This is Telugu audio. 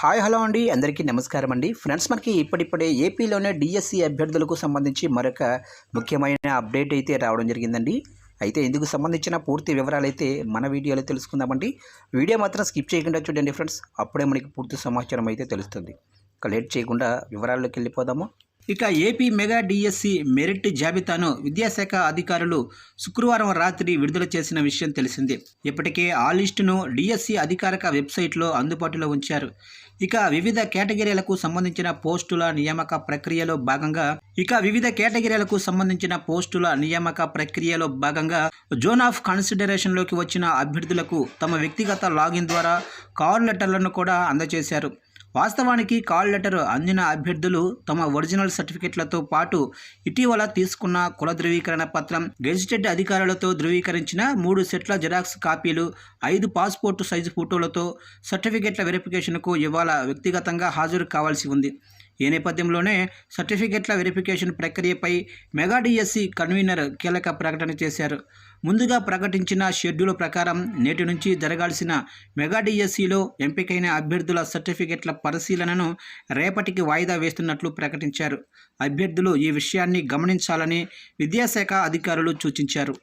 హాయ్ హలో అండి అందరికీ నమస్కారం అండి ఫ్రెండ్స్. మనకి ఇప్పుడిప్పుడే ఏపీలోనే డిఎస్సి అభ్యర్థులకు సంబంధించి మరొక ముఖ్యమైన అప్డేట్ అయితే రావడం జరిగిందండి. అయితే ఇందుకు సంబంధించిన పూర్తి వివరాలు అయితే మన వీడియోలో తెలుసుకుందామండి. వీడియో మాత్రం స్కిప్ చేయకుండా చూడండి ఫ్రెండ్స్, అప్పుడే మనకి పూర్తి సమాచారం అయితే తెలుస్తుంది. ఇక లేట్ చేయకుండా వివరాల్లోకి వెళ్ళిపోదాము. ఇక ఏపీ మెగా డిఎస్సి మెరిట్ జాబితాను విద్యాశాఖ అధికారులు శుక్రవారం రాత్రి విడుదల చేసిన విషయం తెలిసిందే. ఇప్పటికే ఆ లిస్టును డిఎస్సి అధికారిక వెబ్సైట్లో అందుబాటులో ఉంచారు. ఇక వివిధ కేటగిరీలకు సంబంధించిన పోస్టుల నియామక ప్రక్రియలో భాగంగా జోన్ ఆఫ్ కన్సిడరేషన్లోకి వచ్చిన అభ్యర్థులకు తమ వ్యక్తిగత లాగిన్ ద్వారా కాల్ లెటర్లను కూడా అందజేశారు. వాస్తవానికి కాల్ లెటర్ అందిన అభ్యర్థులు తమ ఒరిజినల్ సర్టిఫికెట్లతో పాటు ఇటీవల తీసుకున్న కుల ధృవీకరణ పత్రం, గెజిటెడ్ అధికారులతో ధృవీకరించిన 3 సెట్ల జిరాక్స్ కాపీలు, 5 పాస్పోర్టు సైజు ఫోటోలతో సర్టిఫికెట్ల వెరిఫికేషన్కు ఇవాళ వ్యక్తిగతంగా హాజరు కావాల్సి ఉంది. ఈ నేపథ్యంలోనే సర్టిఫికెట్ల వెరిఫికేషన్ ప్రక్రియపై మెగా డిఎస్సి కన్వీనర్ కీలక ప్రకటన చేశారు. ముందుగా ప్రకటించిన షెడ్యూల్ ప్రకారం నేటి నుంచి జరగాల్సిన మెగా డిఎస్సిలో ఎంపికైన అభ్యర్థుల సర్టిఫికెట్ల పరిశీలనను రేపటికి వాయిదా వేస్తున్నట్లు ప్రకటించారు. అభ్యర్థులు ఈ విషయాన్ని గమనించాలని విద్యాశాఖ అధికారులు సూచించారు.